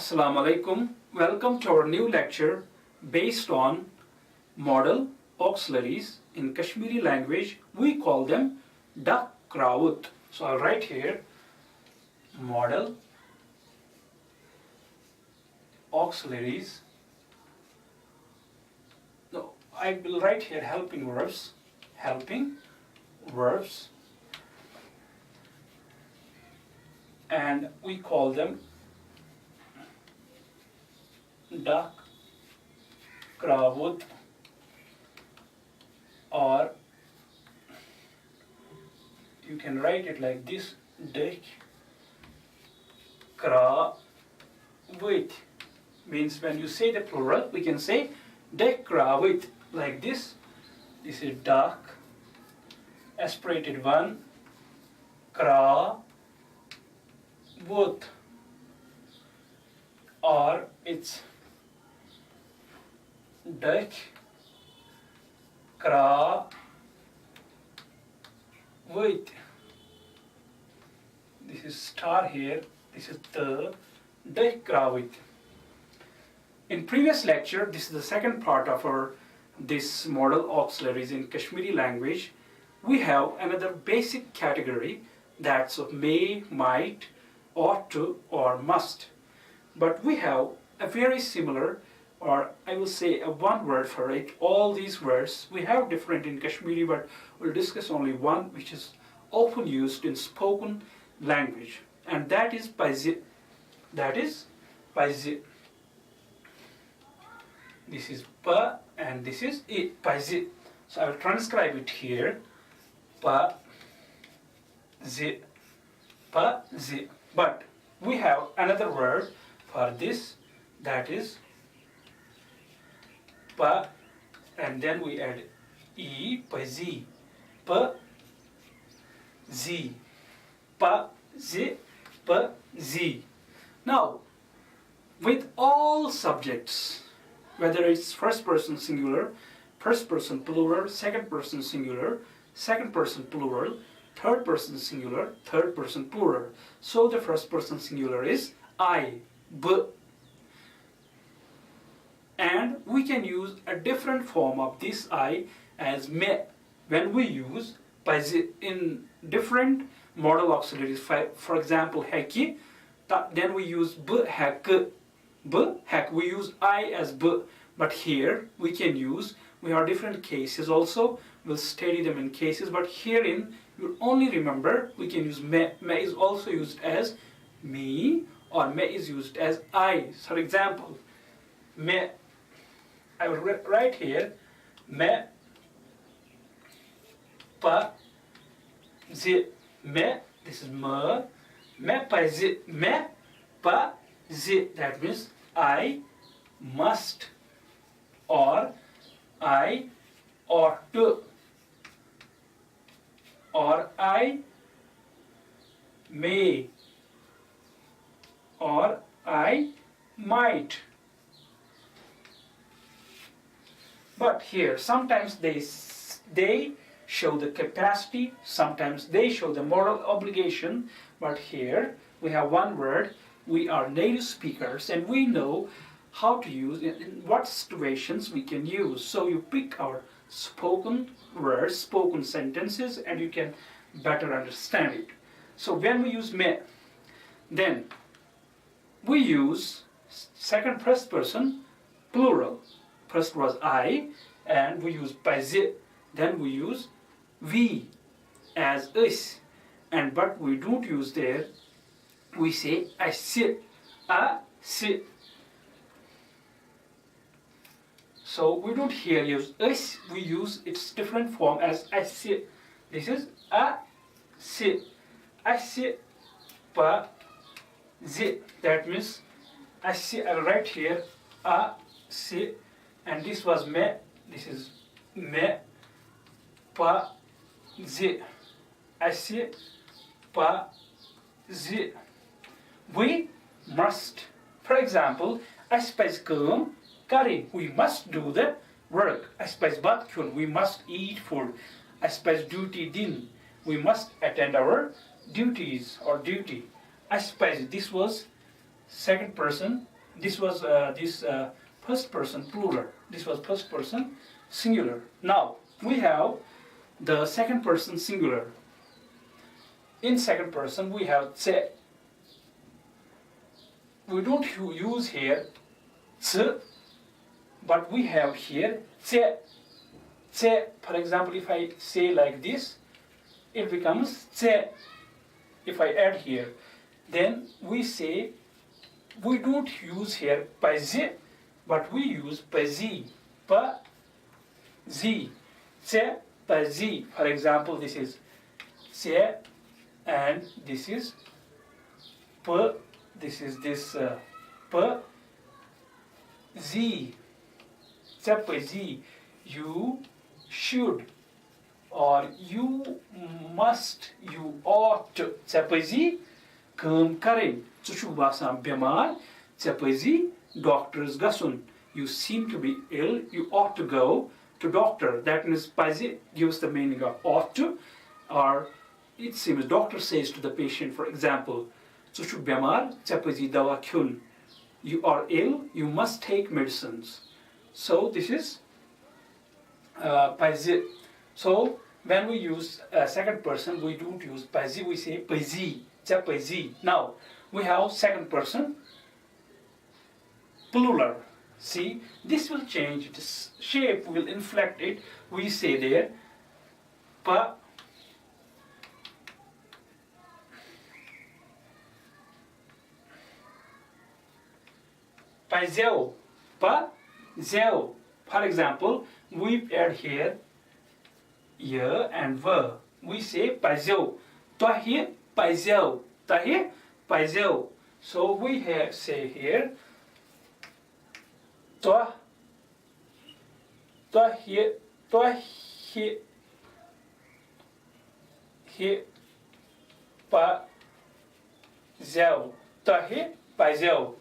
Assalamu alaikum. Welcome to our new lecture based on modal auxiliaries. In Kashmiri language, we call them dak krawut. So I'll write here modal auxiliaries. No, I will write here helping verbs, and we call them dak krawut, or you can write it like this, dak krawut. Means when you say the plural, we can say dak krawut like this. This is dak, aspirated one, krawut, or it's dak krawut. This is star here. This is the dak krawut. In previous lecture, this is the second part of our this modal auxiliaries in Kashmiri language. We have another basic category that's of may, might, ought to, or must. But we have a very similar, or I will say a one word for it. All these words we have different in Kashmiri, but we'll discuss only one which is often used in spoken language, and that is paisi. This is pa and this is it, paisi. So I will transcribe it here. Pa zi, pa zi. But we have another word for this, that is pa, and then we add e, pa zi, pa zi, pa zi, pa zi. Now, with all subjects, whether it's first person singular, first person plural, second person singular, second person plural, third person singular, third person plural. So the first person singular is I, b. And we can use a different form of this I as me when we use in different modal auxiliaries. For example, heki, then we use b, hek, we use I as b. But here we can use, we have different cases also. We'll study them in cases, but herein you'll only remember we can use me. Me is also used as me, or me is used as I. For example, me, I will write here me pa zi, me, this is me pa zi, me pa zi. That means I must, or I ought to, or I may, or I might. But here sometimes they show the capacity, sometimes they show the moral obligation. But here we have one word. We are native speakers and we know how to use it, in what situations we can use. So you pick our spoken words, spoken sentences, and you can better understand it. So when we use me, then we use second first person plural. First was I, and we use paisi. Then we use we as us, and but we don't use there. We say I sit, a sit. So we don't here use us, we use its different form as I sit. This is a sit. I sit pa zi. That means I sit, I will write here a sit, and this was me. This is me pa zi. I sit pa zi. We must. For example, I spice kum kari, we must do the work. I spice batkun, we must eat food. I spice duty din, we must attend our duties or duty. I spice, this was second person. This was first person plural. This was first person singular. Now we have the second person singular. In second person we have tse. We don't use here tse, but we have here tse. Tse, for example, if I say like this, it becomes tse. If I add here, then we say, we don't use here pazi, but we use pazi, pa-zi, tse, pazi. For example, this is tse, and this is pa, this is this pa-zi, tse, pazi. You should, or you must, you ought to. Tse pazi kam karin. ژٕ چھُکھ باسان بٮ۪مار ژےٚ پَزی doctors گژھُن. You seem to be ill, you ought to go to doctor. That means پَزِ gives the meaning of ought to, or it seems doctor says to the patient, for example, ژٕ چھُکھ بٮ۪مار ژےٚ پَزی دوا کھیوٚن. You are ill, you must take medicines. So this is پَزِ. So when we use second person, we don't use پَزِ, we say پَزی, ژےٚ پَزی. Now we have second person plural. See, this will change this shape, we will inflect it. We say there pa, pazeo, pa-zeo. For example, we add here ya and ver. We say pazeo, tahi pazeo, tahi pazeo. So we have say here tahi pazeo, tahi pazeo.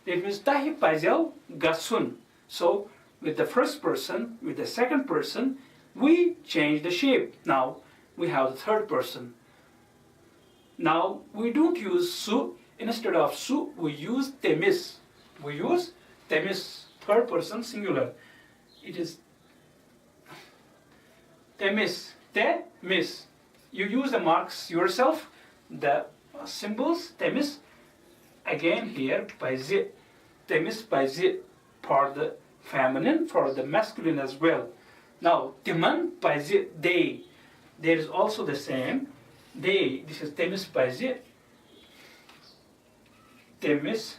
It means tahi pazeo gasun. So with the first person, with the second person, we change the shape. Now we have the third person. Now we don't use su. Instead of su, we use temis. We use temis, third person singular. It is temis, temis. You use the marks yourself, the symbols, temis. Again here, paizi, temis paizi, for the feminine, for the masculine as well. Now, timan paizi, they. There is also the same. They, this is temis paizi. Temis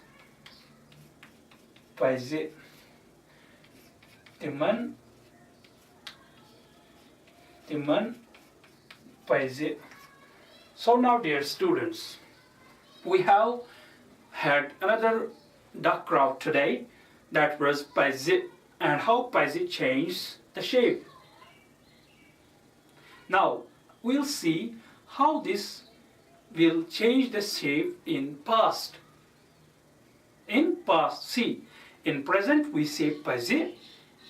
paizi. Timan paizi. So now, dear students, we have had another duck crowd today, that was paizi, and how paizi changed the shape. Now we'll see how this will change the shape in past. In past, see, in present we say paizi,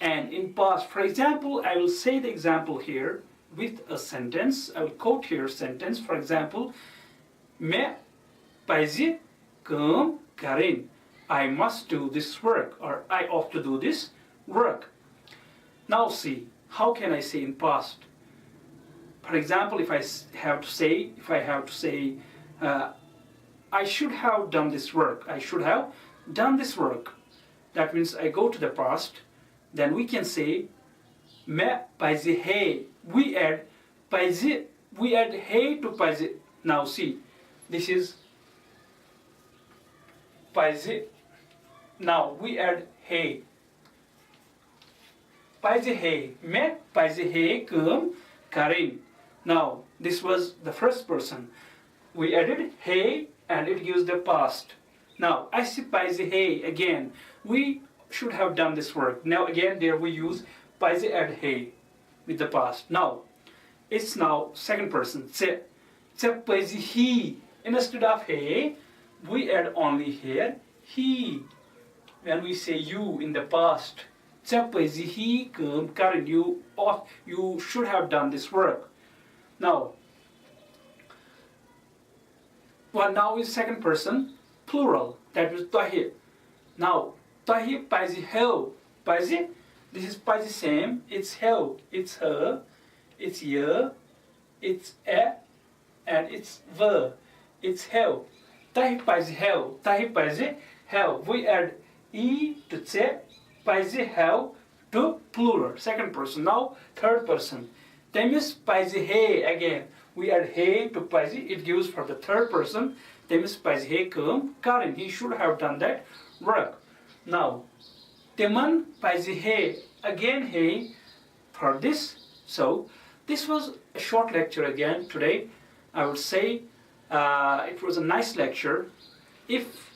and in past, for example, I will say the example here with a sentence. I will quote here a sentence. For example, मैं paizi काम करें. I must do this work, or I ought to do this work. Now see, how can I say in past? For example, if I have to say, I should have done this work. I should have done this work. That means I go to the past. Then we can say, मैं paizi है. We add paizi. We add है to paizi. Now see, this is paizi. Now we add है. Paizi है. मैं paizi है काम करें. Now this was the first person. We added है and it gives the past. Now I see paizi है again. We should have done this work. Now again there we use paizi add है with the past. Now it's now second person. Tse paizi he. Instead of है, we add only here he. When we say you in the past, tse paizi he काम करें. You should have done this work. Now, well, now is second person plural. that was tahi. Now tahi paisi hell. Paisi, this is paisi same. It's hell. It's her. It's ye. It's a, and it's the. It's hell. Tahi paisi hell. Tahi paisi hell. We add e to say paisi hell to plural, second person. Now third person. Temis paisi he again. We add he to paisi. It gives for the third person. Temis paisi he kum Karin. He should have done that work. Now Teman paisi he again he for this. So this was a short lecture again today. I would say it was a nice lecture. If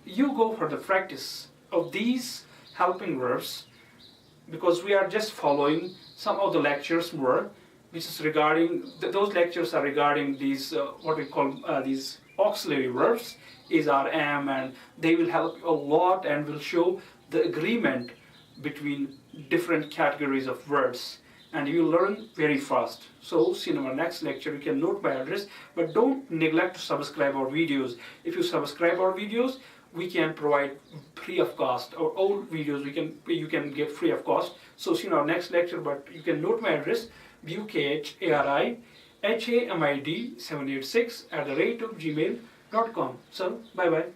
you go for the practice of these helping verbs, because we are just following some of the lectures more, which is regarding those lectures are regarding these what we call these auxiliary verbs, is, are, am, and they will help a lot and will show the agreement between different categories of words, and you will learn very fast. So see in our next lecture. You can note my address, but don't neglect to subscribe our videos. If you subscribe our videos, we can provide free of cost. Our old videos you can get free of cost. So see in our next lecture, but you can note my address, bukharihamid786 @gmail.com. So bye bye.